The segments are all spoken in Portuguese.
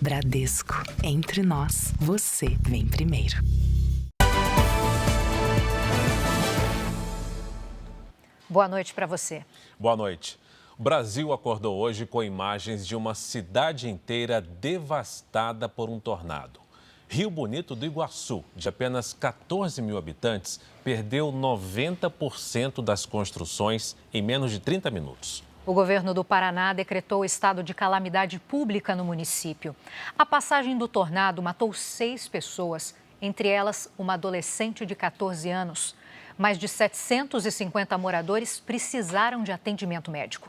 Bradesco. Entre nós, você vem primeiro. Boa noite para você. Boa noite. O Brasil acordou hoje com imagens de uma cidade inteira devastada por um tornado. Rio Bonito do Iguaçu, de apenas 14 mil habitantes, perdeu 90% das construções em menos de 30 minutos. O governo do Paraná decretou estado de calamidade pública no município. A passagem do tornado matou 6 pessoas, entre elas uma adolescente de 14 anos. Mais de 750 moradores precisaram de atendimento médico.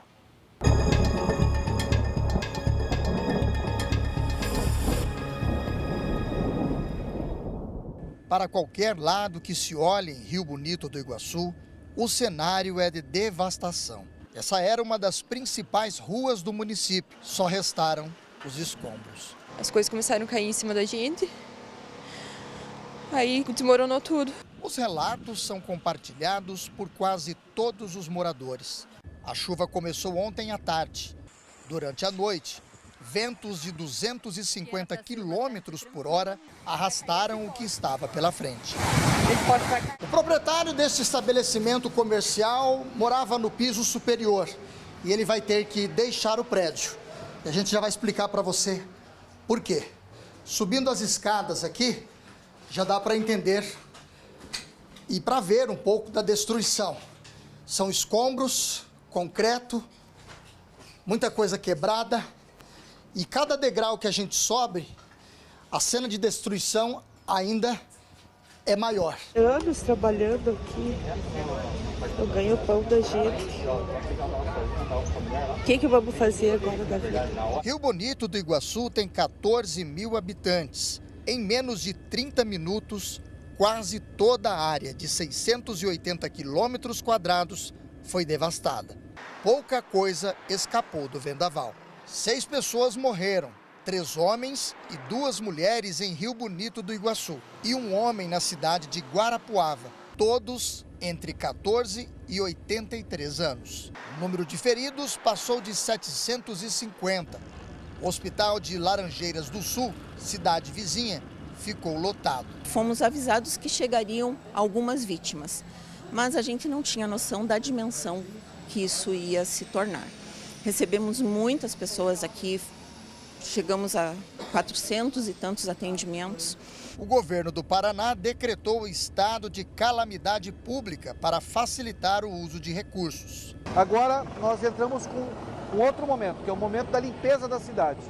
Para qualquer lado que se olhe em Rio Bonito do Iguaçu, o cenário é de devastação. Essa era uma das principais ruas do município. Só restaram os escombros. As coisas começaram a cair em cima da gente. Aí desmoronou tudo. Os relatos são compartilhados por quase todos os moradores. A chuva começou ontem à tarde. Durante a noite, ventos de 250 quilômetros por hora arrastaram o que estava pela frente. O proprietário desse estabelecimento comercial morava no piso superior e ele vai ter que deixar o prédio. E a gente já vai explicar para você por quê. Subindo as escadas aqui, já dá para entender e para ver um pouco da destruição. São escombros, concreto, muita coisa quebrada. E cada degrau que a gente sobe, a cena de destruição ainda é maior. Anos trabalhando aqui, eu ganho o pão da gente. O que vamos fazer agora da vida? Rio Bonito do Iguaçu tem 14 mil habitantes. Em menos de 30 minutos, quase toda a área de 680 quilômetros quadrados foi devastada. Pouca coisa escapou do vendaval. 6 pessoas morreram, 3 homens e 2 mulheres em Rio Bonito do Iguaçu e um homem na cidade de Guarapuava, todos entre 14 e 83 anos. O número de feridos passou de 750. O hospital de Laranjeiras do Sul, cidade vizinha, ficou lotado. Fomos avisados que chegariam algumas vítimas, mas a gente não tinha noção da dimensão que isso ia se tornar. Recebemos muitas pessoas aqui, chegamos a 400 e tantos atendimentos. O governo do Paraná decretou o estado de calamidade pública para facilitar o uso de recursos. Agora nós entramos com um outro momento, que é o momento da limpeza da cidade.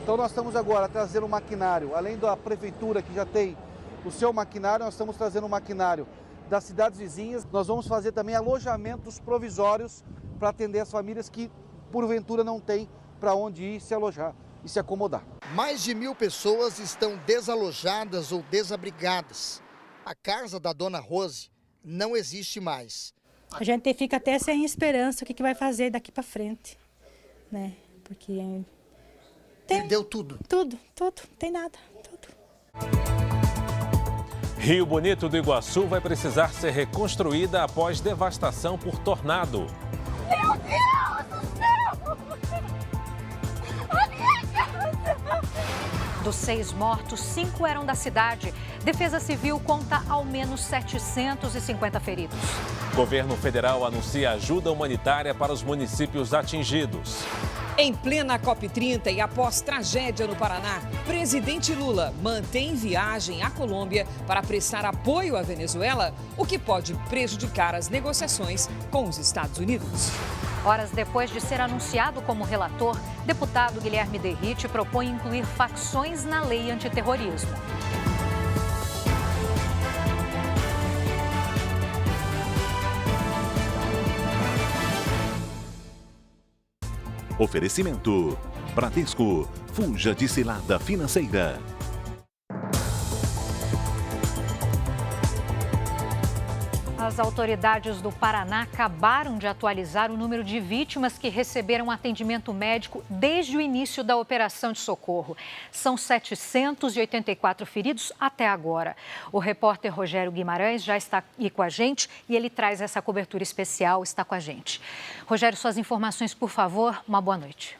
Então nós estamos agora trazendo um maquinário, além da prefeitura que já tem o seu maquinário, nós estamos trazendo um maquinário das cidades vizinhas. Nós vamos fazer também alojamentos provisórios para atender as famílias que porventura não têm para onde ir se alojar e se acomodar. Mais de 1.000 pessoas estão desalojadas ou desabrigadas. A casa da dona Rose não existe mais. A gente fica até sem esperança o que vai fazer daqui para frente, né? Porque perdeu tudo. Tudo, tem nada, tudo. Rio Bonito do Iguaçu vai precisar ser reconstruída após devastação por tornado. Meu Deus do céu! A minha casa! Dos 6 mortos, 5 eram da cidade. Defesa Civil conta ao menos 750 feridos. Governo federal anuncia ajuda humanitária para os municípios atingidos. Em plena COP30 e após tragédia no Paraná, presidente Lula mantém viagem à Colômbia para prestar apoio à Venezuela, o que pode prejudicar as negociações com os Estados Unidos. Horas depois de ser anunciado como relator, deputado Guilherme Derrite propõe incluir facções na lei antiterrorismo. Oferecimento: Bradesco. Fuja de cilada financeira. As autoridades do Paraná acabaram de atualizar o número de vítimas que receberam atendimento médico desde o início da operação de socorro. São 784 feridos até agora. O repórter Rogério Guimarães já está aqui com a gente e ele traz essa cobertura especial, está com a gente. Rogério, suas informações, por favor. Uma boa noite.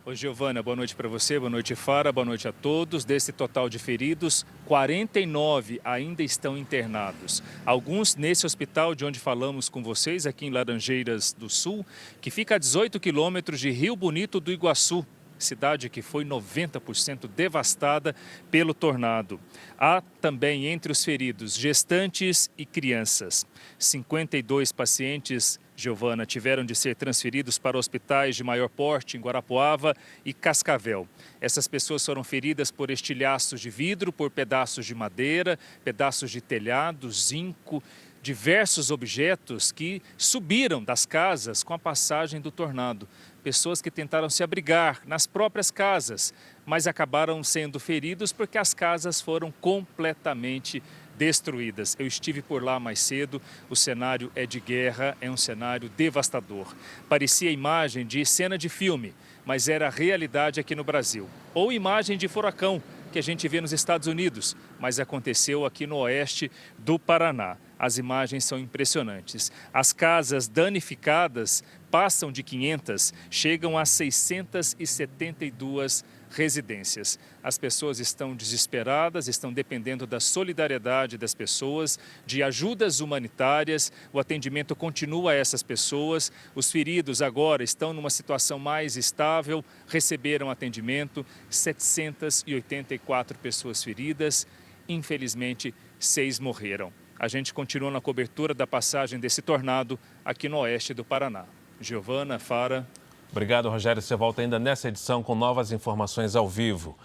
Oi, Giovana, boa noite para você, boa noite, Fara, boa noite a todos. Desse total de feridos, 49 ainda estão internados. Alguns nesse hospital de onde falamos com vocês, aqui em Laranjeiras do Sul, que fica a 18 quilômetros de Rio Bonito do Iguaçu, cidade que foi 90% devastada pelo tornado. Há também entre os feridos gestantes e crianças. 52 pacientes, Giovana, tiveram de ser transferidos para hospitais de maior porte em Guarapuava e Cascavel. Essas pessoas foram feridas por estilhaços de vidro, por pedaços de madeira, pedaços de telhado, zinco, diversos objetos que subiram das casas com a passagem do tornado. Pessoas que tentaram se abrigar nas próprias casas, mas acabaram sendo feridos porque as casas foram completamente destruídas. Eu estive por lá mais cedo, o cenário é de guerra, é um cenário devastador. Parecia imagem de cena de filme, mas era a realidade aqui no Brasil. Ou imagem de furacão, que a gente vê nos Estados Unidos, mas aconteceu aqui no oeste do Paraná. As imagens são impressionantes. As casas danificadas passam de 500, chegam a 672 residências. As pessoas estão desesperadas, estão dependendo da solidariedade das pessoas, de ajudas humanitárias. O atendimento continua a essas pessoas. Os feridos agora estão numa situação mais estável, receberam atendimento. 784 pessoas feridas, infelizmente 6 morreram. A gente continua na cobertura da passagem desse tornado aqui no oeste do Paraná. Giovana, Fara. Obrigado, Rogério. Você volta ainda nessa edição com novas informações ao vivo.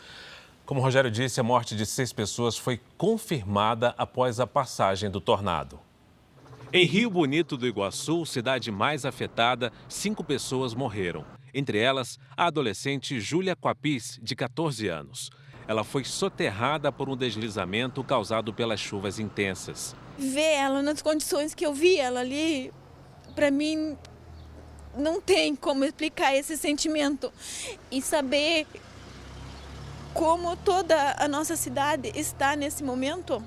Como o Rogério disse, a morte de 6 pessoas foi confirmada após a passagem do tornado. Em Rio Bonito do Iguaçu, cidade mais afetada, 5 pessoas morreram. Entre elas, a adolescente Júlia Coapis, de 14 anos. Ela foi soterrada por um deslizamento causado pelas chuvas intensas. Ver ela nas condições que eu vi ela ali, para mim, não tem como explicar esse sentimento. E saber como toda a nossa cidade está nesse momento,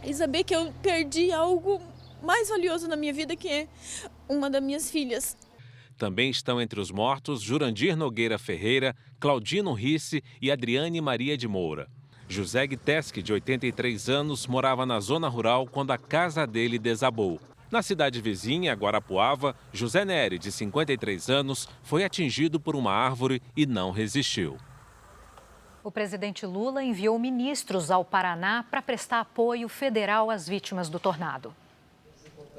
e saber que eu perdi algo mais valioso na minha vida, que é uma das minhas filhas. Também estão entre os mortos Jurandir Nogueira Ferreira, Claudino Risse e Adriane Maria de Moura. José Guiteschi, de 83 anos, morava na zona rural quando a casa dele desabou. Na cidade vizinha, Guarapuava, José Nery, de 53 anos, foi atingido por uma árvore e não resistiu. O presidente Lula enviou ministros ao Paraná para prestar apoio federal às vítimas do tornado.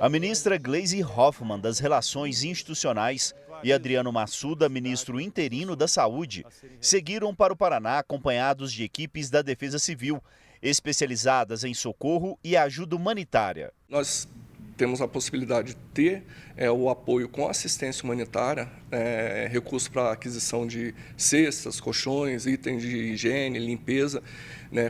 A ministra Gleisi Hoffmann, das Relações Institucionais, e Adriano Massuda, ministro interino da Saúde, seguiram para o Paraná acompanhados de equipes da Defesa Civil, especializadas em socorro e ajuda humanitária. Nós temos a possibilidade de ter o apoio com assistência humanitária, recursos para aquisição de cestas, colchões, itens de higiene, limpeza,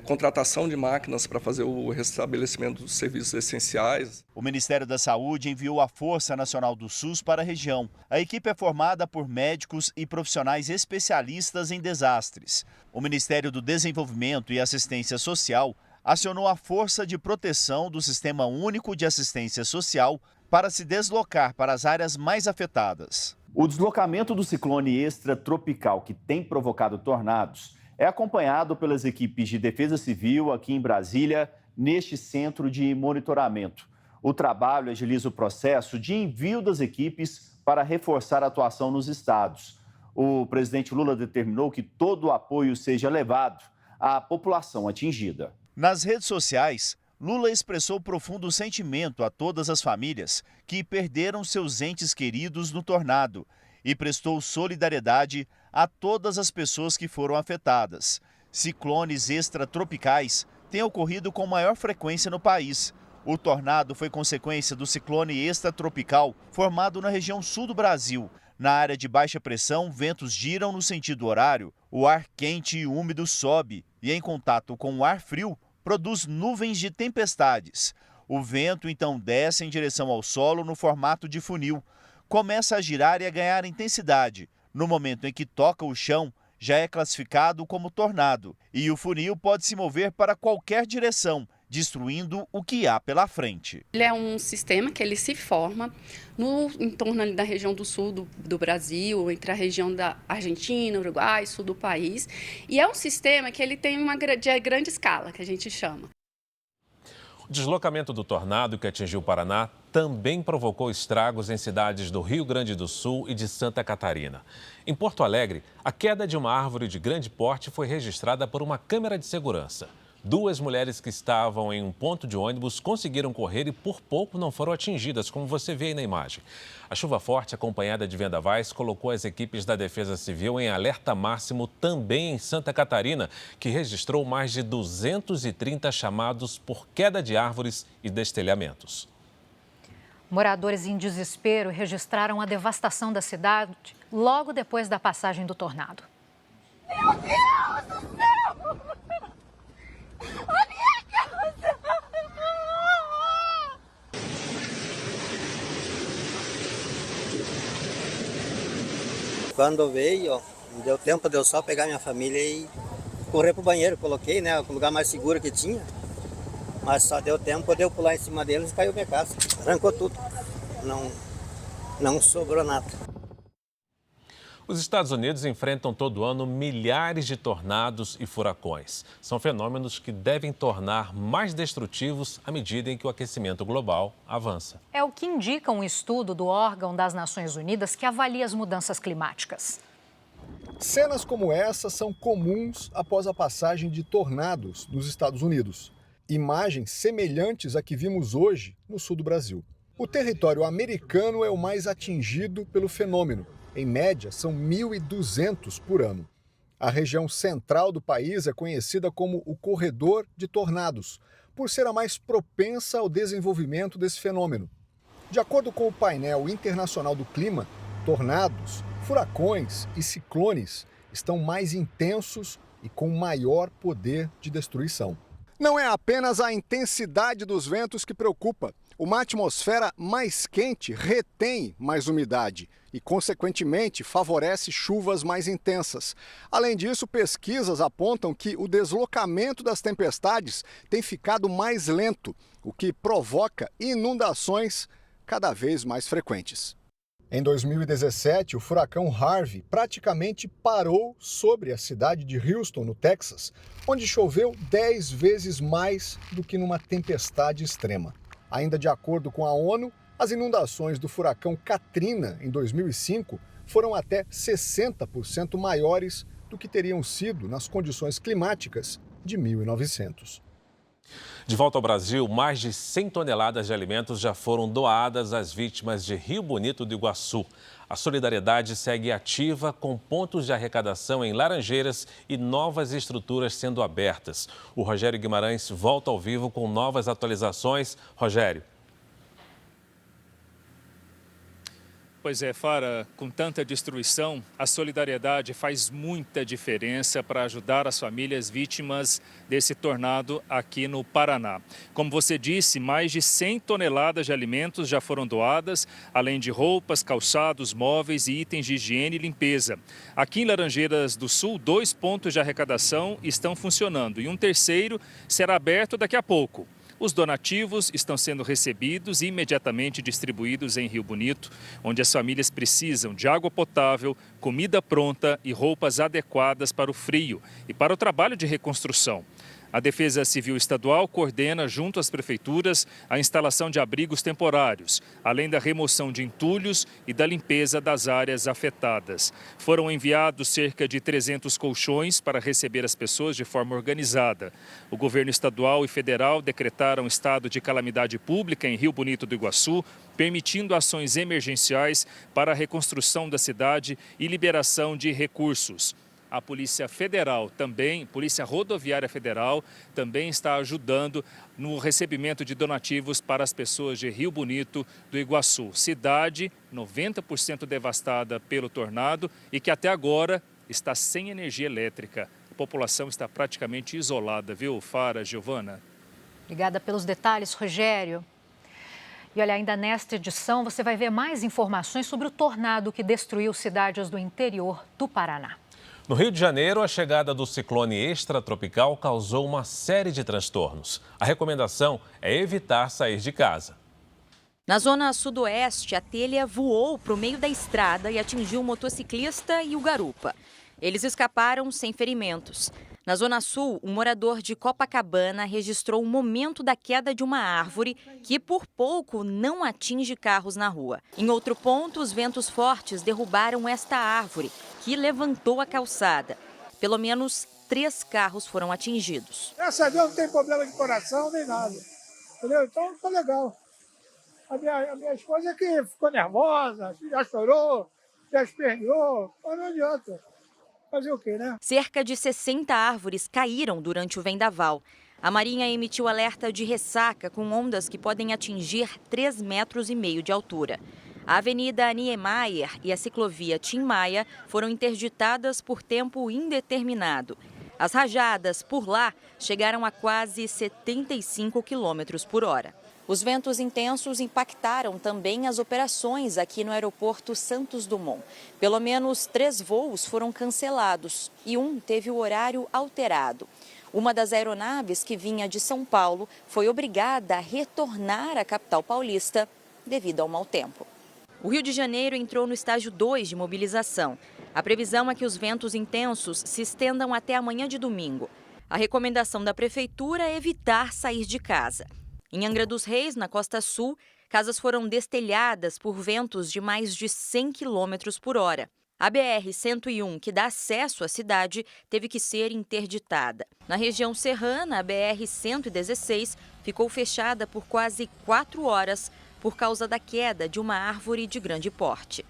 contratação de máquinas para fazer o restabelecimento dos serviços essenciais. O Ministério da Saúde enviou a Força Nacional do SUS para a região. A equipe é formada por médicos e profissionais especialistas em desastres. O Ministério do Desenvolvimento e Assistência Social acionou a Força de Proteção do Sistema Único de Assistência Social para se deslocar para as áreas mais afetadas. O deslocamento do ciclone extratropical, que tem provocado tornados, é acompanhado pelas equipes de Defesa Civil aqui em Brasília, neste centro de monitoramento. O trabalho agiliza o processo de envio das equipes para reforçar a atuação nos estados. O presidente Lula determinou que todo o apoio seja levado à população atingida. Nas redes sociais, Lula expressou profundo sentimento a todas as famílias que perderam seus entes queridos no tornado e prestou solidariedade a todas as pessoas que foram afetadas. Ciclones extratropicais têm ocorrido com maior frequência no país. O tornado foi consequência do ciclone extratropical formado na região sul do Brasil. Na área de baixa pressão, ventos giram no sentido horário, o ar quente e úmido sobe e, em contato com o ar frio, produz nuvens de tempestades. O vento então desce em direção ao solo no formato de funil. Começa a girar e a ganhar intensidade. No momento em que toca o chão, já é classificado como tornado. E o funil pode se mover para qualquer direção, destruindo o que há pela frente. Ele é um sistema que ele se forma em torno ali da região do sul do Brasil, entre a região da Argentina, Uruguai, sul do país. E é um sistema que ele tem de grande escala, que a gente chama. O deslocamento do tornado que atingiu o Paraná também provocou estragos em cidades do Rio Grande do Sul e de Santa Catarina. Em Porto Alegre, a queda de uma árvore de grande porte foi registrada por uma câmera de segurança. 2 mulheres que estavam em um ponto de ônibus conseguiram correr e por pouco não foram atingidas, como você vê aí na imagem. A chuva forte, acompanhada de vendavais, colocou as equipes da Defesa Civil em alerta máximo também em Santa Catarina, que registrou mais de 230 chamados por queda de árvores e destelhamentos. Moradores em desespero registraram a devastação da cidade logo depois da passagem do tornado. Meu Deus do céu! A minha casa! Quando veio, deu tempo de eu só pegar minha família e correr pro banheiro. Coloquei, né, o lugar mais seguro que tinha. Mas só deu tempo de eu pular em cima deles e caiu minha casa. Arrancou tudo. Não sobrou nada. Os Estados Unidos enfrentam todo ano milhares de tornados e furacões. São fenômenos que devem tornar mais destrutivos à medida em que o aquecimento global avança. É o que indica um estudo do órgão das Nações Unidas que avalia as mudanças climáticas. Cenas como essa são comuns após a passagem de tornados nos Estados Unidos. Imagens semelhantes à que vimos hoje no sul do Brasil. O território americano é o mais atingido pelo fenômeno. Em média, são 1.200 por ano. A região central do país é conhecida como o corredor de tornados, por ser a mais propensa ao desenvolvimento desse fenômeno. De acordo com o painel internacional do clima, tornados, furacões e ciclones estão mais intensos e com maior poder de destruição. Não é apenas a intensidade dos ventos que preocupa. Uma atmosfera mais quente retém mais umidade e, consequentemente, favorece chuvas mais intensas. Além disso, pesquisas apontam que o deslocamento das tempestades tem ficado mais lento, o que provoca inundações cada vez mais frequentes. Em 2017, o furacão Harvey praticamente parou sobre a cidade de Houston, no Texas, onde choveu 10 vezes mais do que numa tempestade extrema. Ainda de acordo com a ONU, as inundações do furacão Katrina em 2005 foram até 60% maiores do que teriam sido nas condições climáticas de 1900. De volta ao Brasil, mais de 100 toneladas de alimentos já foram doadas às vítimas de Rio Bonito do Iguaçu. A solidariedade segue ativa, com pontos de arrecadação em Laranjeiras e novas estruturas sendo abertas. O Rogério Guimarães volta ao vivo com novas atualizações. Rogério. Pois é, Fara, com tanta destruição, a solidariedade faz muita diferença para ajudar as famílias vítimas desse tornado aqui no Paraná. Como você disse, mais de 100 toneladas de alimentos já foram doadas, além de roupas, calçados, móveis e itens de higiene e limpeza. Aqui em Laranjeiras do Sul, 2 pontos de arrecadação estão funcionando e um terceiro será aberto daqui a pouco. Os donativos estão sendo recebidos e imediatamente distribuídos em Rio Bonito, onde as famílias precisam de água potável, comida pronta e roupas adequadas para o frio e para o trabalho de reconstrução. A Defesa Civil Estadual coordena, junto às prefeituras, a instalação de abrigos temporários, além da remoção de entulhos e da limpeza das áreas afetadas. Foram enviados cerca de 300 colchões para receber as pessoas de forma organizada. O governo estadual e federal decretaram estado de calamidade pública em Rio Bonito do Iguaçu, permitindo ações emergenciais para a reconstrução da cidade e liberação de recursos. A Polícia Federal também, Polícia Rodoviária Federal, também está ajudando no recebimento de donativos para as pessoas de Rio Bonito do Iguaçu. Cidade 90% devastada pelo tornado e que até agora está sem energia elétrica. A população está praticamente isolada, viu, Fara, Giovana? Obrigada pelos detalhes, Rogério. E olha, ainda nesta edição você vai ver mais informações sobre o tornado que destruiu cidades do interior do Paraná. No Rio de Janeiro, a chegada do ciclone extratropical causou uma série de transtornos. A recomendação é evitar sair de casa. Na zona sudoeste, a telha voou para o meio da estrada e atingiu o motociclista e o garupa. Eles escaparam sem ferimentos. Na zona sul, um morador de Copacabana registrou o momento da queda de uma árvore que, por pouco, não atinge carros na rua. Em outro ponto, os ventos fortes derrubaram esta árvore, que levantou a calçada. Pelo menos 3 carros foram atingidos. Graças a Deus não tem problema de coração nem nada. Entendeu? Então tá legal. A minha esposa é que ficou nervosa, já chorou, já esperneou, mas não adianta. Fazer o quê, né? Cerca de 60 árvores caíram durante o vendaval. A Marinha emitiu alerta de ressaca com ondas que podem atingir 3,5 metros de altura. A Avenida Niemeyer e a ciclovia Tim Maia foram interditadas por tempo indeterminado. As rajadas por lá chegaram a quase 75 quilômetros por hora. Os ventos intensos impactaram também as operações aqui no aeroporto Santos Dumont. Pelo menos 3 voos foram cancelados e um teve o horário alterado. Uma das aeronaves que vinha de São Paulo foi obrigada a retornar à capital paulista devido ao mau tempo. O Rio de Janeiro entrou no estágio 2 de mobilização. A previsão é que os ventos intensos se estendam até amanhã de domingo. A recomendação da prefeitura é evitar sair de casa. Em Angra dos Reis, na costa sul, casas foram destelhadas por ventos de mais de 100 km por hora. A BR-101, que dá acesso à cidade, teve que ser interditada. Na região serrana, a BR-116 ficou fechada por quase 4 horas por causa da queda de uma árvore de grande porte.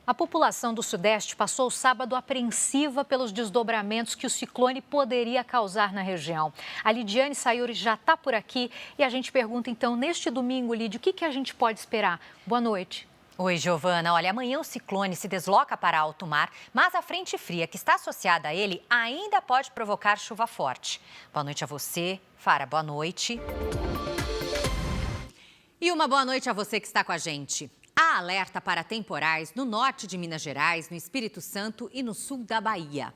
A população do Sudeste passou o sábado apreensiva pelos desdobramentos que o ciclone poderia causar na região. A Lidiane Sayuri já está por aqui e a gente pergunta então, neste domingo, Lidy, o que a gente pode esperar? Boa noite. Oi, Giovana. Olha, amanhã o ciclone se desloca para alto mar, mas a frente fria que está associada a ele ainda pode provocar chuva forte. Boa noite a você. Fara, boa noite. E uma boa noite a você que está com a gente. Há alerta para temporais no norte de Minas Gerais, no Espírito Santo e no sul da Bahia.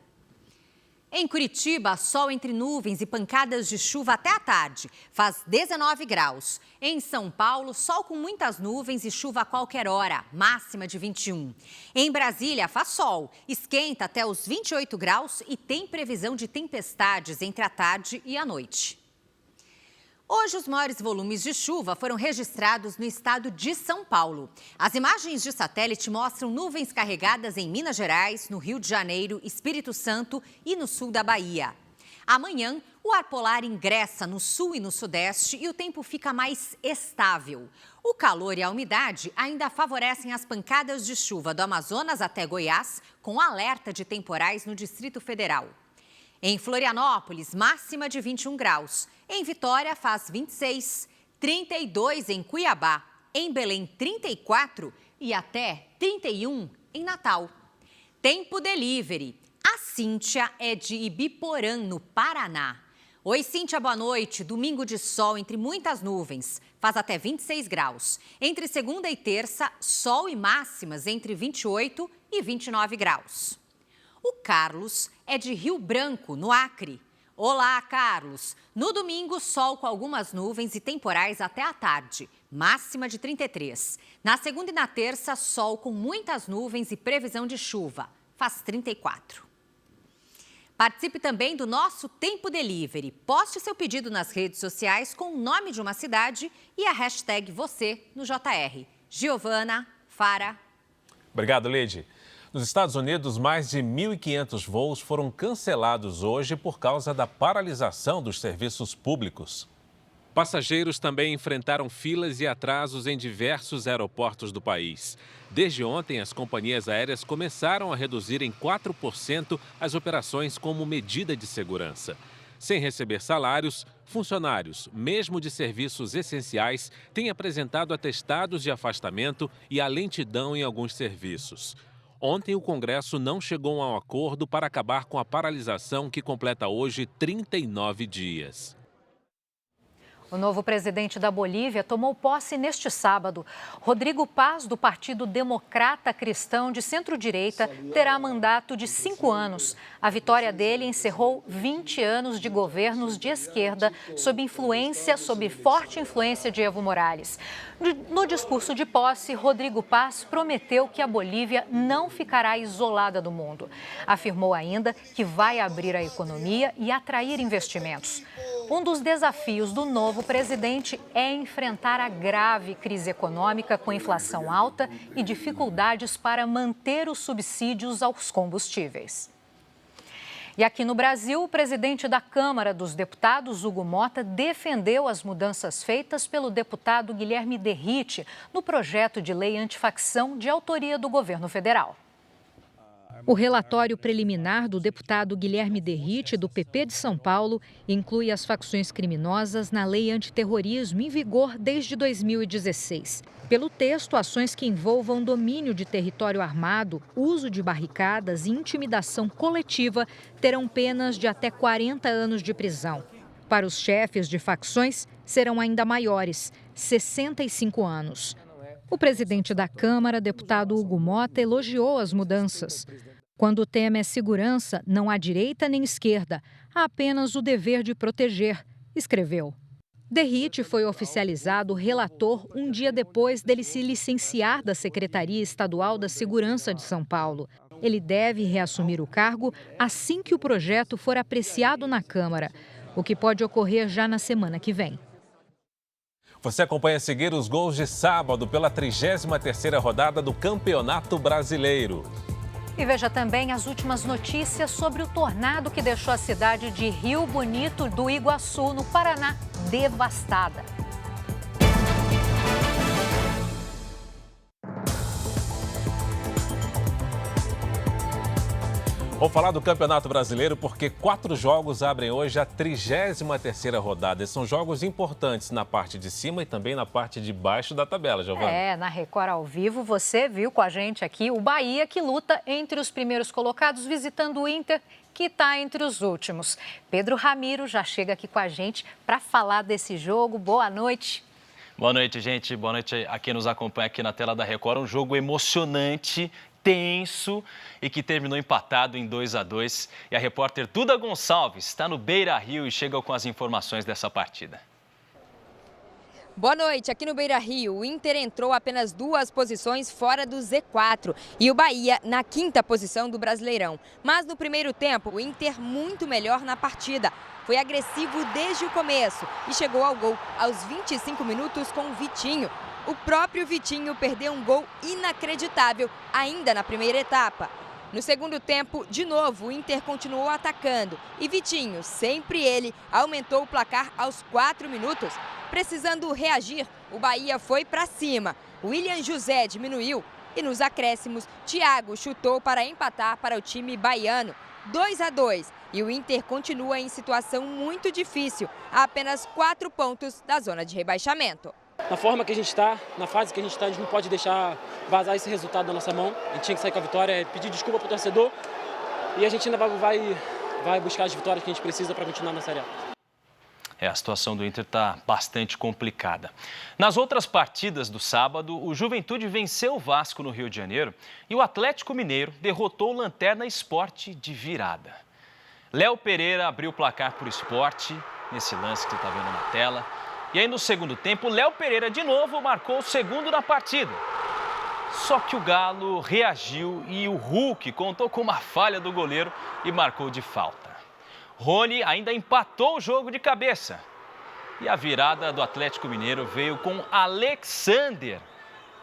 Em Curitiba, sol entre nuvens e pancadas de chuva até a tarde. Faz 19 graus. Em São Paulo, sol com muitas nuvens e chuva a qualquer hora, máxima de 21. Em Brasília, faz sol, esquenta até os 28 graus e tem previsão de tempestades entre a tarde e a noite. Hoje, os maiores volumes de chuva foram registrados no estado de São Paulo. As imagens de satélite mostram nuvens carregadas em Minas Gerais, no Rio de Janeiro, Espírito Santo e no sul da Bahia. Amanhã, o ar polar ingressa no sul e no sudeste e o tempo fica mais estável. O calor e a umidade ainda favorecem as pancadas de chuva do Amazonas até Goiás, com alerta de temporais no Distrito Federal. Em Florianópolis, máxima de 21 graus. Em Vitória, faz 26, 32 em Cuiabá. Em Belém, 34 e até 31 em Natal. Tempo delivery. A Cíntia é de Ibiporã, no Paraná. Oi, Cíntia, boa noite. Domingo de sol entre muitas nuvens. Faz até 26 graus. Entre segunda e terça, sol e máximas entre 28 e 29 graus. O Carlos é de Rio Branco, no Acre. Olá, Carlos. No domingo, sol com algumas nuvens e temporais até a tarde, máxima de 33. Na segunda e na terça, sol com muitas nuvens e previsão de chuva, faz 34. Participe também do nosso Tempo Delivery. Poste seu pedido nas redes sociais com o nome de uma cidade e a hashtag você no JR. Giovana, Fara. Obrigado, Lidy. Nos Estados Unidos, mais de 1.500 voos foram cancelados hoje por causa da paralisação dos serviços públicos. Passageiros também enfrentaram filas e atrasos em diversos aeroportos do país. Desde ontem, as companhias aéreas começaram a reduzir em 4% as operações como medida de segurança. Sem receber salários, funcionários, mesmo de serviços essenciais, têm apresentado atestados de afastamento e a lentidão em alguns serviços. Ontem, o Congresso não chegou a um acordo para acabar com a paralisação que completa hoje 39 dias. O novo presidente da Bolívia tomou posse neste sábado. Rodrigo Paz, do Partido Democrata Cristão de centro-direita, terá mandato de 5 anos. A vitória dele encerrou 20 anos de governos de esquerda sob forte influência de Evo Morales. No discurso de posse, Rodrigo Paz prometeu que a Bolívia não ficará isolada do mundo. Afirmou ainda que vai abrir a economia e atrair investimentos. Um dos desafios do novo presidente é enfrentar a grave crise econômica com inflação alta e dificuldades para manter os subsídios aos combustíveis. E aqui no Brasil, o presidente da Câmara dos Deputados, Hugo Motta, defendeu as mudanças feitas pelo deputado Guilherme Derrite no projeto de lei antifacção de autoria do governo federal. O relatório preliminar do deputado Guilherme Derrite, do PP de São Paulo, inclui as facções criminosas na lei antiterrorismo em vigor desde 2016. Pelo texto, ações que envolvam domínio de território armado, uso de barricadas e intimidação coletiva terão penas de até 40 anos de prisão. Para os chefes de facções, serão ainda maiores, 65 anos. O presidente da Câmara, deputado Hugo Motta, elogiou as mudanças. Quando o tema é segurança, não há direita nem esquerda, há apenas o dever de proteger, escreveu. Derrite foi oficializado relator um dia depois dele se licenciar da Secretaria Estadual da Segurança de São Paulo. Ele deve reassumir o cargo assim que o projeto for apreciado na Câmara, o que pode ocorrer já na semana que vem. Você acompanha a seguir os gols de sábado pela 33ª rodada do Campeonato Brasileiro. E veja também as últimas notícias sobre o tornado que deixou a cidade de Rio Bonito do Iguaçu, no Paraná, devastada. Vou falar do Campeonato Brasileiro porque 4 jogos abrem hoje a 33ª rodada. São jogos importantes na parte de cima e também na parte de baixo da tabela, Giovana. Na Record ao vivo, você viu com a gente aqui o Bahia, que luta entre os primeiros colocados, visitando o Inter, que está entre os últimos. Pedro Ramiro já chega aqui com a gente para falar desse jogo. Boa noite. Boa noite, gente. Boa noite a quem nos acompanha aqui na tela da Record. Um jogo emocionante, tenso e que terminou empatado em 2-2. E a repórter Duda Gonçalves está no Beira-Rio e chega com as informações dessa partida. Boa noite. Aqui no Beira-Rio, o Inter entrou apenas 2 posições fora do Z4 e o Bahia na 5ª posição do Brasileirão. Mas no primeiro tempo, o Inter muito melhor na partida. Foi agressivo desde o começo e chegou ao gol aos 25 minutos com o Vitinho. O próprio Vitinho perdeu um gol inacreditável ainda na primeira etapa. No segundo tempo, de novo, o Inter continuou atacando e Vitinho, sempre ele, aumentou o placar aos 4 minutos. Precisando reagir, o Bahia foi para cima. William José diminuiu e nos acréscimos, Thiago chutou para empatar para o time baiano. 2-2 e o Inter continua em situação muito difícil, a apenas 4 pontos da zona de rebaixamento. Na forma que a gente está, na fase que a gente está, a gente não pode deixar vazar esse resultado da nossa mão. A gente tinha que sair com a vitória, pedir desculpa para o torcedor e a gente ainda vai buscar as vitórias que a gente precisa para continuar na Série A. A situação do Inter está bastante complicada. Nas outras partidas do sábado, o Juventude venceu o Vasco no Rio de Janeiro e o Atlético Mineiro derrotou o Lanterna Sport de virada. Léo Pereira abriu o placar para o Sport, nesse lance que você está vendo na tela. E aí no segundo tempo, Léo Pereira de novo marcou o segundo na partida. Só que o Galo reagiu e o Hulk contou com uma falha do goleiro e marcou de falta. Rony ainda empatou o jogo de cabeça. E a virada do Atlético Mineiro veio com Alexander.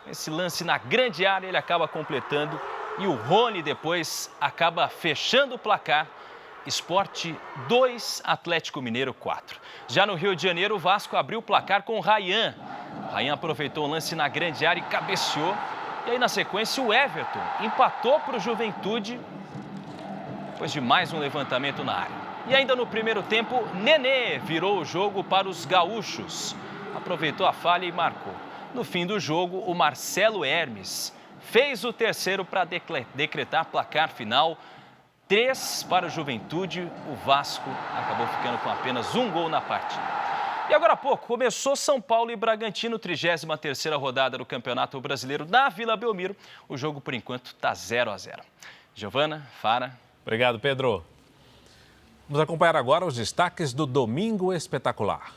Esse lance na grande área ele acaba completando e o Rony depois acaba fechando o placar. Sport 2, Atlético Mineiro 4. Já no Rio de Janeiro, o Vasco abriu o placar com o Ryan. Ryan aproveitou o lance na grande área e cabeceou. E aí, na sequência, o Everton empatou para o Juventude, depois de mais um levantamento na área. E ainda no primeiro tempo, Nenê virou o jogo para os gaúchos. Aproveitou a falha e marcou. No fim do jogo, o Marcelo Hermes fez o terceiro para decretar placar final. 3 para o Juventude, o Vasco acabou ficando com apenas um gol na partida. E agora há pouco, começou São Paulo e Bragantino, 33ª rodada do Campeonato Brasileiro na Vila Belmiro. O jogo, por enquanto, está 0-0. Giovana, Fara. Obrigado, Pedro. Vamos acompanhar agora os destaques do Domingo Espetacular.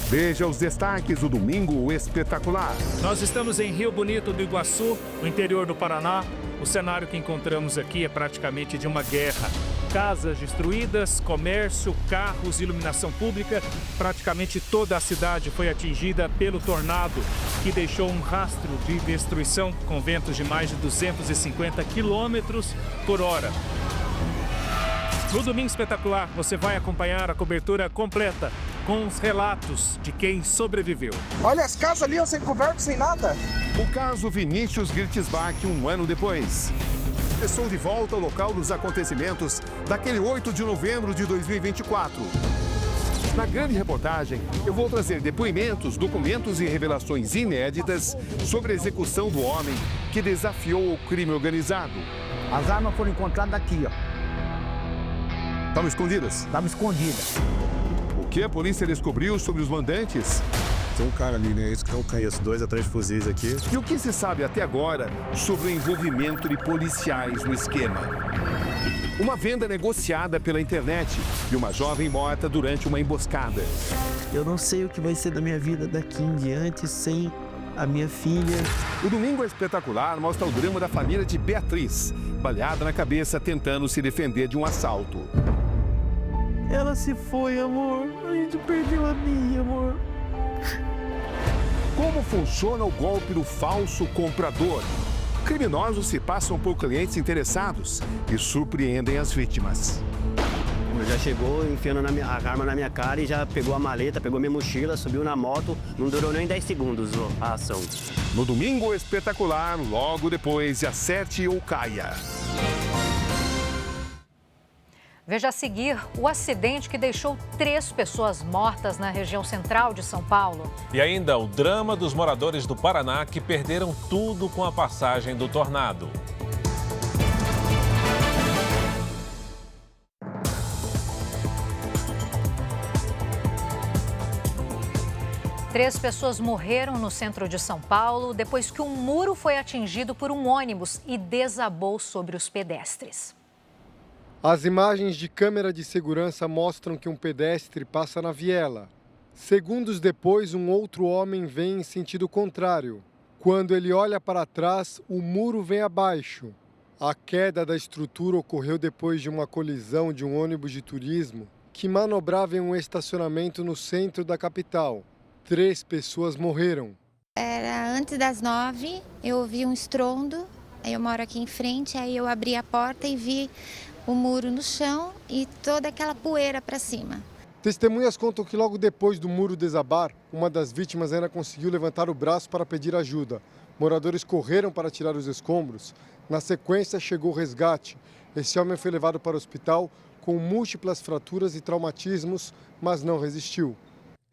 Veja os destaques do Domingo Espetacular. Nós estamos em Rio Bonito do Iguaçu, no interior do Paraná. O cenário que encontramos aqui é praticamente de uma guerra. Casas destruídas, comércio, carros, iluminação pública. Praticamente toda a cidade foi atingida pelo tornado, que deixou um rastro de destruição com ventos de mais de 250 quilômetros por hora. No Domingo Espetacular, você vai acompanhar a cobertura completa, com os relatos de quem sobreviveu. Olha as casas ali, sem coberto, sem nada. O caso Vinícius Girtisbach, um ano depois. Estou de volta ao local dos acontecimentos daquele 8 de novembro de 2024. Na grande reportagem, eu vou trazer depoimentos, documentos e revelações inéditas sobre a execução do homem que desafiou o crime organizado. As armas foram encontradas aqui, ó. Estavam escondidas? Estavam escondidas. O que a polícia descobriu sobre os mandantes? Tem um cara ali, né? Esse que eu conheço, 2 a 3 fuzis aqui. E o que se sabe até agora sobre o envolvimento de policiais no esquema? Uma venda negociada pela internet e uma jovem morta durante uma emboscada. Eu não sei o que vai ser da minha vida daqui em diante sem a minha filha. O Domingo Espetacular mostra o drama da família de Beatriz, baleada na cabeça tentando se defender de um assalto. Ela se foi, amor. A gente perdeu a minha, amor. Como funciona o golpe do falso comprador? Criminosos se passam por clientes interessados e surpreendem as vítimas. Ele já chegou enfiando a arma na minha cara e já pegou a maleta, pegou minha mochila, subiu na moto. Não durou nem 10 segundos a ação. No Domingo Espetacular, logo depois de Acerte ou Caia. Veja a seguir o acidente que deixou 3 pessoas mortas na região central de São Paulo. E ainda o drama dos moradores do Paraná que perderam tudo com a passagem do tornado. Três pessoas morreram no centro de São Paulo depois que um muro foi atingido por um ônibus e desabou sobre os pedestres. As imagens de câmera de segurança mostram que um pedestre passa na viela. Segundos depois, um outro homem vem em sentido contrário. Quando ele olha para trás, o muro vem abaixo. A queda da estrutura ocorreu depois de uma colisão de um ônibus de turismo que manobrava em um estacionamento no centro da capital. 3 pessoas morreram. Era antes das 9, eu ouvi um estrondo, eu moro aqui em frente, aí eu abri a porta e vi o muro no chão e toda aquela poeira para cima. Testemunhas contam que logo depois do muro desabar, uma das vítimas ainda conseguiu levantar o braço para pedir ajuda. Moradores correram para tirar os escombros. Na sequência, chegou o resgate. Esse homem foi levado para o hospital com múltiplas fraturas e traumatismos, mas não resistiu.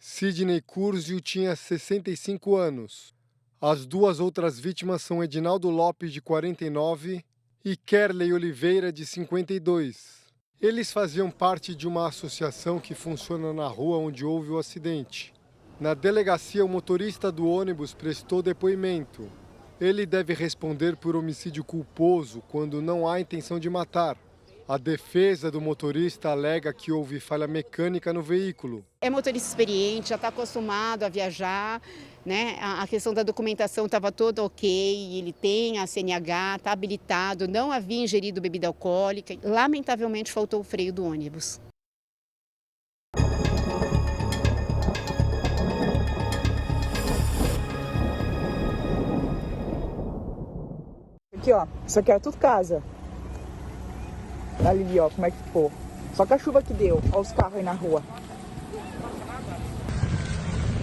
Sidney Curzio tinha 65 anos. As 2 outras vítimas são Edinaldo Lopes, de 49, e Kerley Oliveira, de 52. Eles faziam parte de uma associação que funciona na rua onde houve o acidente. Na delegacia, o motorista do ônibus prestou depoimento. Ele deve responder por homicídio culposo quando não há intenção de matar. A defesa do motorista alega que houve falha mecânica no veículo. É motorista experiente, já está acostumado a viajar, né? A questão da documentação estava toda ok, ele tem a CNH, está habilitado, não havia ingerido bebida alcoólica. Lamentavelmente faltou o freio do ônibus. Aqui, ó, isso aqui é tudo casa. Ali, ó, como é que ficou. Só que a chuva que deu, ó os carros aí na rua.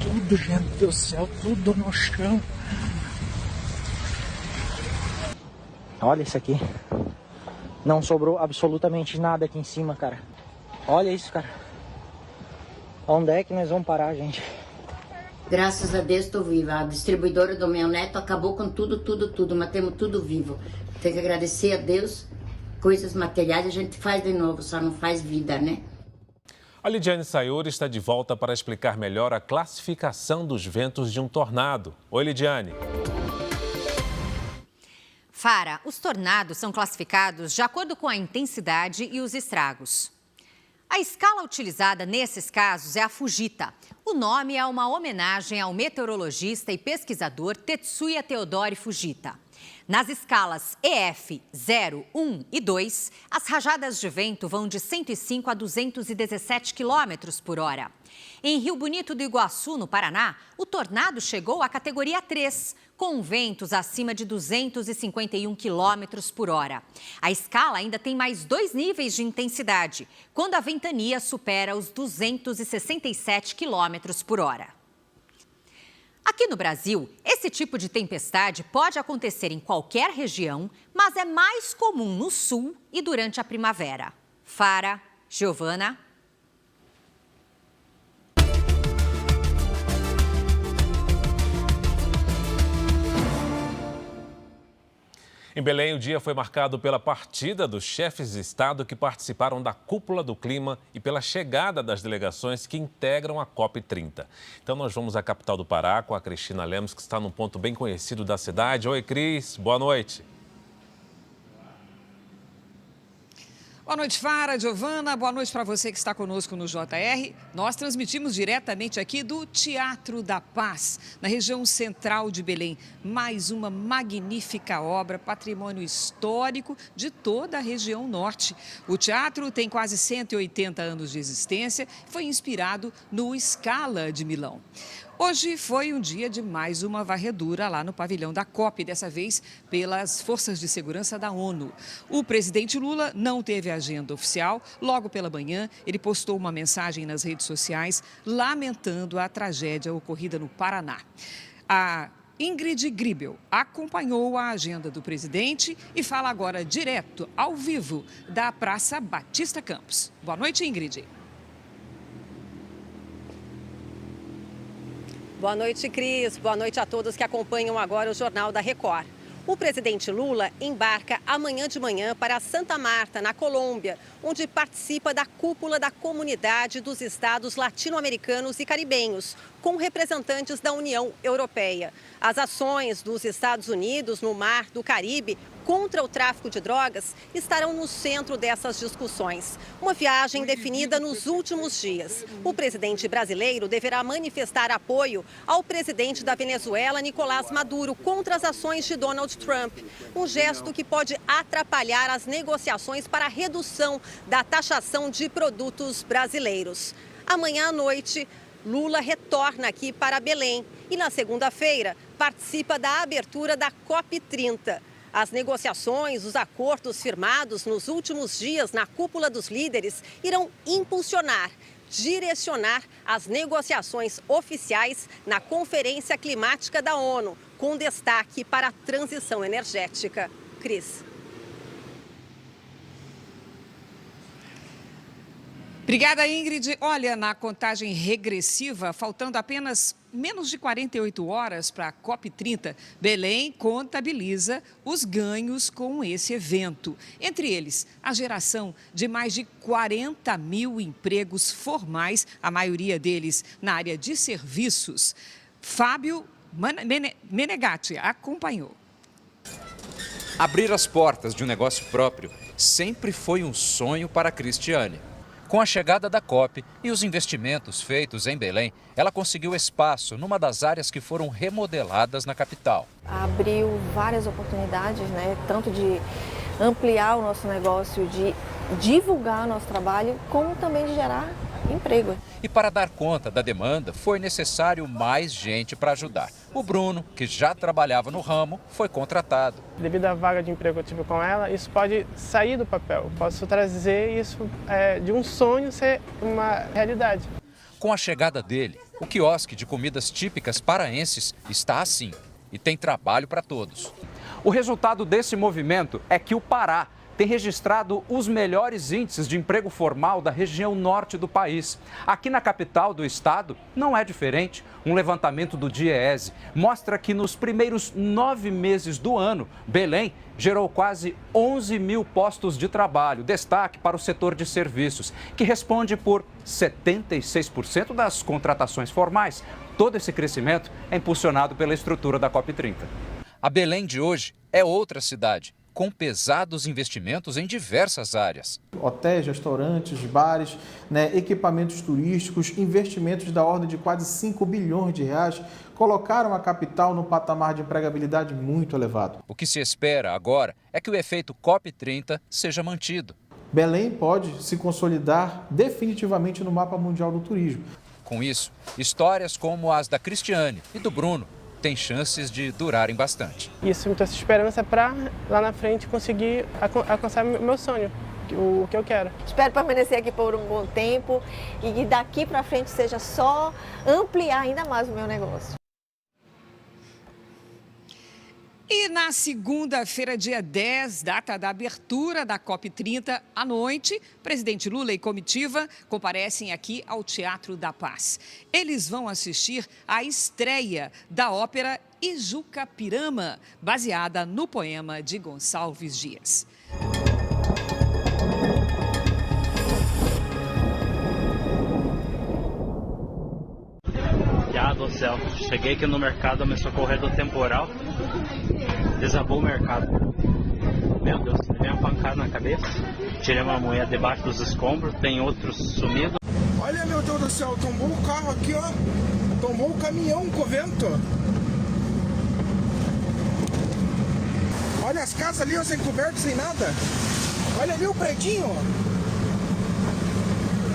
Tudo, gente do céu, tudo no chão. Olha isso aqui. Não sobrou absolutamente nada aqui em cima, cara. Olha isso, cara. Onde é que nós vamos parar, gente? Graças a Deus estou viva. A distribuidora do meu neto acabou com tudo, mas temos tudo vivo. Tem que agradecer a Deus. Coisas materiais a gente faz de novo, só não faz vida, né? A Lidiane Sayuri está de volta para explicar melhor a classificação dos ventos de um tornado. Oi, Lidiane. Fara, os tornados são classificados de acordo com a intensidade e os estragos. A escala utilizada nesses casos é a Fujita. O nome é uma homenagem ao meteorologista e pesquisador Tetsuya Theodore Fujita. Nas escalas EF 0, 1 e 2, as rajadas de vento vão de 105 a 217 km por hora. Em Rio Bonito do Iguaçu, no Paraná, o tornado chegou à categoria 3, com ventos acima de 251 km por hora. A escala ainda tem mais 2 níveis de intensidade, quando a ventania supera os 267 km por hora. Aqui no Brasil, esse tipo de tempestade pode acontecer em qualquer região, mas é mais comum no sul e durante a primavera. Fara, Giovana. Em Belém, o dia foi marcado pela partida dos chefes de Estado que participaram da Cúpula do Clima e pela chegada das delegações que integram a COP30. Então, nós vamos à capital do Pará com a Cristina Lemos, que está num ponto bem conhecido da cidade. Oi, Cris. Boa noite. Boa noite, Fara, Giovana. Boa noite para você que está conosco no JR. Nós transmitimos diretamente aqui do Teatro da Paz, na região central de Belém. Mais uma magnífica obra, patrimônio histórico de toda a região norte. O teatro tem quase 180 anos de existência e foi inspirado no Scala de Milão. Hoje foi um dia de mais uma varredura lá no pavilhão da COP, dessa vez pelas forças de segurança da ONU. O presidente Lula não teve agenda oficial. Logo pela manhã, ele postou uma mensagem nas redes sociais lamentando a tragédia ocorrida no Paraná. A Ingrid Gribel acompanhou a agenda do presidente e fala agora direto, ao vivo, da Praça Batista Campos. Boa noite, Ingrid. Boa noite, Cris. Boa noite a todos que acompanham agora o Jornal da Record. O presidente Lula embarca amanhã de manhã para Santa Marta, na Colômbia, onde participa da cúpula da Comunidade dos Estados Latino-Americanos e Caribenhos, com representantes da União Europeia. As ações dos Estados Unidos no Mar do Caribe contra o tráfico de drogas estarão no centro dessas discussões. Uma viagem definida nos últimos dias. O presidente brasileiro deverá manifestar apoio ao presidente da Venezuela, Nicolás Maduro, contra as ações de Donald Trump. Um gesto que pode atrapalhar as negociações para a redução da taxação de produtos brasileiros. Amanhã à noite, Lula retorna aqui para Belém e, na segunda-feira, participa da abertura da COP30. As negociações, os acordos firmados nos últimos dias na cúpula dos líderes irão impulsionar, direcionar as negociações oficiais na Conferência Climática da ONU, com destaque para a transição energética. Cris. Obrigada, Ingrid. Olha, na contagem regressiva, faltando apenas menos de 48 horas para a COP30, Belém contabiliza os ganhos com esse evento. Entre eles, a geração de mais de 40 mil empregos formais, a maioria deles na área de serviços. Fábio Menegatti acompanhou. Abrir as portas de um negócio próprio sempre foi um sonho para a Cristiane. Com a chegada da COP e os investimentos feitos em Belém, ela conseguiu espaço numa das áreas que foram remodeladas na capital. Abriu várias oportunidades, tanto de ampliar o nosso negócio, de divulgar o nosso trabalho, como também de gerar emprego. E para dar conta da demanda, foi necessário mais gente para ajudar. O Bruno, que já trabalhava no ramo, foi contratado. Devido à vaga de emprego que eu tive com ela, isso pode sair do papel. Eu posso trazer isso de um sonho ser uma realidade. Com a chegada dele, o quiosque de comidas típicas paraenses está assim e tem trabalho para todos. O resultado desse movimento é que o Pará tem registrado os melhores índices de emprego formal da região norte do país. Aqui na capital do estado não é diferente. Um levantamento do DIEESE mostra que nos primeiros 9 meses do ano, Belém gerou quase 11 mil postos de trabalho. Destaque para o setor de serviços, que responde por 76% das contratações formais. Todo esse crescimento é impulsionado pela estrutura da COP30. A Belém de hoje é outra cidade, com pesados investimentos em diversas áreas. Hotéis, restaurantes, bares, equipamentos turísticos, investimentos da ordem de quase 5 bilhões de reais colocaram a capital num patamar de empregabilidade muito elevado. O que se espera agora é que o efeito COP30 seja mantido. Belém pode se consolidar definitivamente no mapa mundial do turismo. Com isso, histórias como as da Cristiane e do Bruno têm chances de durarem bastante. Isso me trouxe esperança para lá na frente conseguir alcançar meu sonho, o que eu quero. Espero permanecer aqui por um bom tempo e que daqui para frente seja só ampliar ainda mais o meu negócio. E na segunda-feira, dia 10, data da abertura da COP30, à noite, presidente Lula e comitiva comparecem aqui ao Teatro da Paz. Eles vão assistir à estreia da ópera Ijuca-Pirama, baseada no poema de Gonçalves Dias. Do céu, cheguei aqui no mercado, começou a correr do temporal, desabou o mercado. Meu Deus, veio uma pancada na cabeça, tirei uma mulher debaixo dos escombros, tem outros sumidos. Olha, meu Deus do céu, tombou o carro aqui, ó, tombou o caminhão com o vento. Olha as casas ali, ó, sem coberto, sem nada. Olha ali o predinho,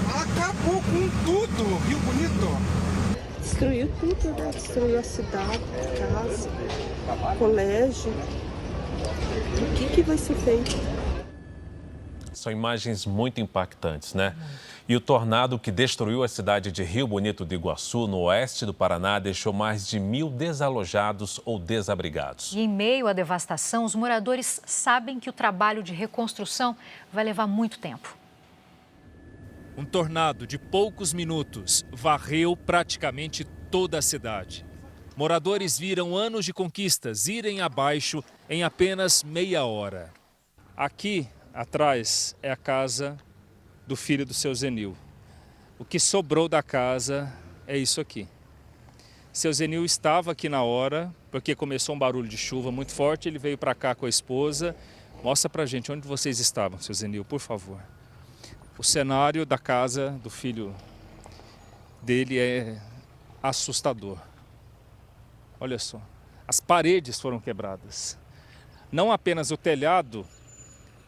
acabou com tudo, Rio Bonito. Destruiu tudo, né? Destruiu a cidade, casa, colégio. O que vai ser feito? São imagens muito impactantes, né? E o tornado que destruiu a cidade de Rio Bonito do Iguaçu, no oeste do Paraná, deixou mais de 1.000 desalojados ou desabrigados. E em meio à devastação, os moradores sabem que o trabalho de reconstrução vai levar muito tempo. Um tornado de poucos minutos varreu praticamente toda a cidade. Moradores viram anos de conquistas irem abaixo em apenas meia hora. Aqui atrás é a casa do filho do seu Zenil. O que sobrou da casa é isso aqui. Seu Zenil estava aqui na hora, porque começou um barulho de chuva muito forte, ele veio para cá com a esposa. Mostra pra gente onde vocês estavam, seu Zenil, por favor. O cenário da casa do filho dele é assustador. Olha só, as paredes foram quebradas. Não apenas o telhado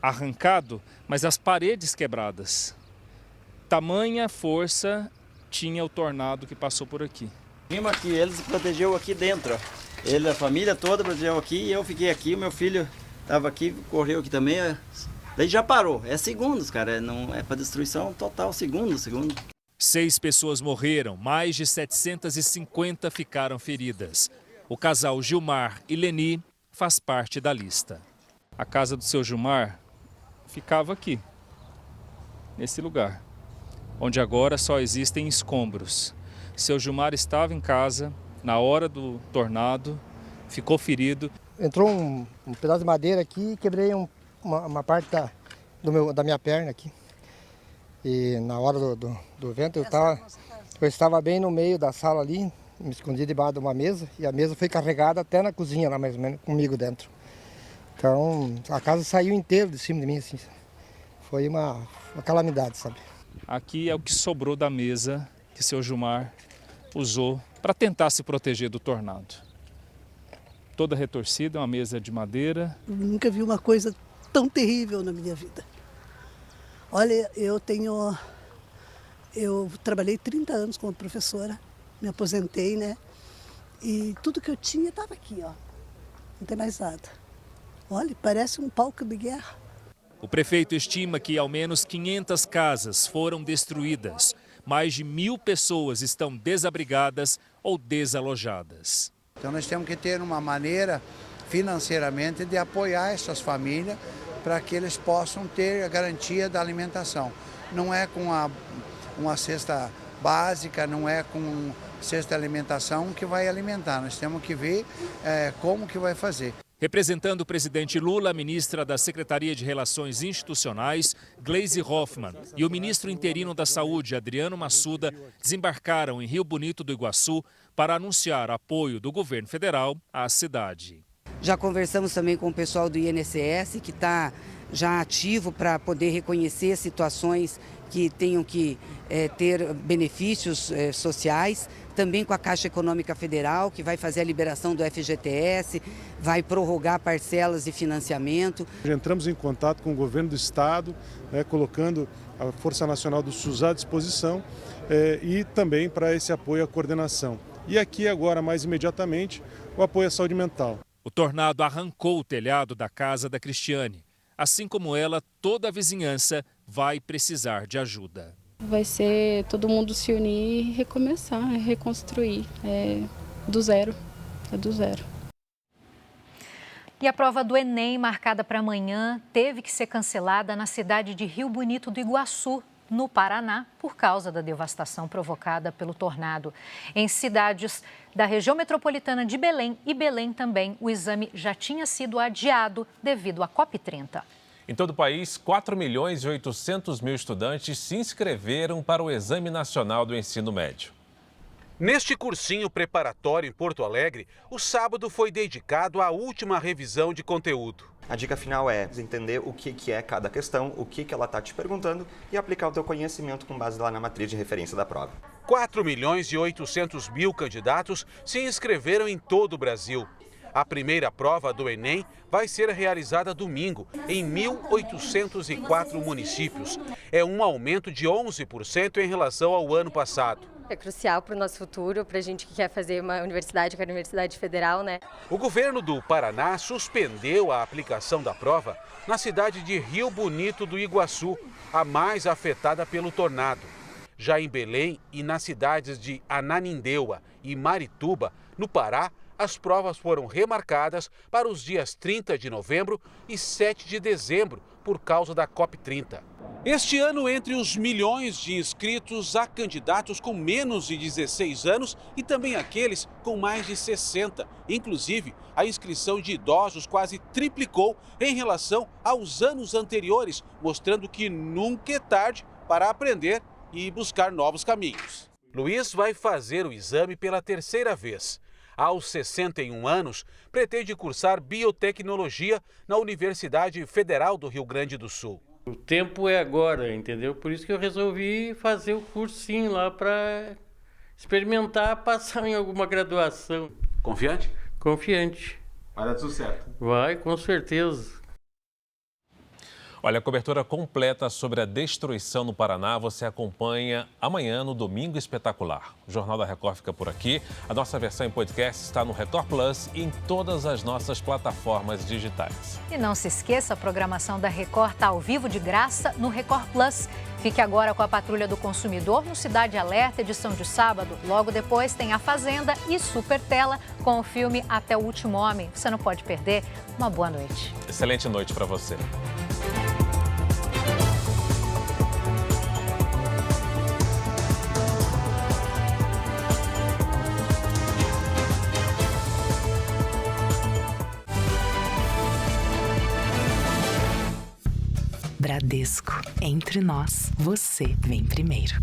arrancado, mas as paredes quebradas. Tamanha força tinha o tornado que passou por aqui. Vimos aqui, ele se protegeu aqui dentro. Ele, a família toda protegeu aqui e eu fiquei aqui. O meu filho estava aqui, correu aqui também. Daí já parou. É segundos, cara. Não é para destruição total, segundo. 6 pessoas morreram, mais de 750 ficaram feridas. O casal Gilmar e Leni faz parte da lista. A casa do seu Gilmar ficava aqui, nesse lugar, onde agora só existem escombros. Seu Gilmar estava em casa na hora do tornado, ficou ferido. Entrou um pedaço de madeira aqui e quebrei uma parte da minha perna aqui. E na hora do vento eu estava bem no meio da sala ali, me escondi debaixo de uma mesa e a mesa foi carregada até na cozinha lá mais ou menos, comigo dentro. Então a casa saiu inteira de cima de mim assim. Foi uma calamidade, sabe? Aqui é o que sobrou da mesa que seu Gilmar usou para tentar se proteger do tornado. Toda retorcida, uma mesa de madeira. Eu nunca vi uma coisa tão terrível na minha vida. Olha, eu trabalhei 30 anos como professora, me aposentei, né? E tudo que eu tinha estava aqui, ó. Não tem mais nada. Olha, parece um palco de guerra. O prefeito estima que ao menos 500 casas foram destruídas. Mais de 1.000 pessoas estão desabrigadas ou desalojadas. Então nós temos que ter uma maneira financeiramente de apoiar essas famílias para que eles possam ter a garantia da alimentação. Não é com uma cesta básica, não é com cesta de alimentação que vai alimentar. Nós temos que ver como que vai fazer. Representando o presidente Lula, a ministra da Secretaria de Relações Institucionais, Gleisi Hoffmann, e o ministro interino da Saúde, Adriano Massuda, desembarcaram em Rio Bonito do Iguaçu para anunciar apoio do governo federal à cidade. Já conversamos também com o pessoal do INSS, que está já ativo para poder reconhecer situações que tenham que ter benefícios sociais, também com a Caixa Econômica Federal, que vai fazer a liberação do FGTS, vai prorrogar parcelas de financiamento. Entramos em contato com o governo do estado, colocando a Força Nacional do SUS à disposição e também para esse apoio à coordenação. E aqui agora, mais imediatamente, o apoio à saúde mental. O tornado arrancou o telhado da casa da Cristiane. Assim como ela, toda a vizinhança vai precisar de ajuda. Vai ser todo mundo se unir e recomeçar, reconstruir. Do zero. É do zero. E a prova do Enem, marcada para amanhã, teve que ser cancelada na cidade de Rio Bonito do Iguaçu, no Paraná, por causa da devastação provocada pelo tornado. Em cidades da região metropolitana de Belém e Belém também, o exame já tinha sido adiado devido à COP30. Em todo o país, 4.800.000 estudantes se inscreveram para o Exame Nacional do Ensino Médio. Neste cursinho preparatório em Porto Alegre, o sábado foi dedicado à última revisão de conteúdo. A dica final é entender o que é cada questão, o que ela está te perguntando e aplicar o teu conhecimento com base lá na matriz de referência da prova. 4.800.000 candidatos se inscreveram em todo o Brasil. A primeira prova do Enem vai ser realizada domingo, em 1.804 municípios. É um aumento de 11% em relação ao ano passado. É crucial para o nosso futuro, para a gente que quer fazer uma universidade, que é a Universidade Federal, né? O governo do Paraná suspendeu a aplicação da prova na cidade de Rio Bonito do Iguaçu, a mais afetada pelo tornado. Já em Belém e nas cidades de Ananindeua e Marituba, no Pará, as provas foram remarcadas para os dias 30 de novembro e 7 de dezembro, por causa da COP30. Este ano, entre os milhões de inscritos, há candidatos com menos de 16 anos e também aqueles com mais de 60. Inclusive, a inscrição de idosos quase triplicou em relação aos anos anteriores, mostrando que nunca é tarde para aprender e buscar novos caminhos. Luiz vai fazer o exame pela terceira vez. Aos 61 anos, pretende cursar biotecnologia na Universidade Federal do Rio Grande do Sul. O tempo é agora, entendeu? Por isso que eu resolvi fazer o cursinho lá para experimentar passar em alguma graduação. Confiante? Confiante. Vai dar tudo certo. Vai, com certeza. Olha, a cobertura completa sobre a destruição no Paraná você acompanha amanhã no Domingo Espetacular. O Jornal da Record fica por aqui. A nossa versão em podcast está no Record Plus e em todas as nossas plataformas digitais. E não se esqueça, a programação da Record está ao vivo de graça no Record Plus. Fique agora com a Patrulha do Consumidor no Cidade Alerta, edição de sábado. Logo depois tem A Fazenda e Super Tela com o filme Até o Último Homem. Você não pode perder. Uma boa noite. Excelente noite para você. Bradesco, entre nós, você vem primeiro.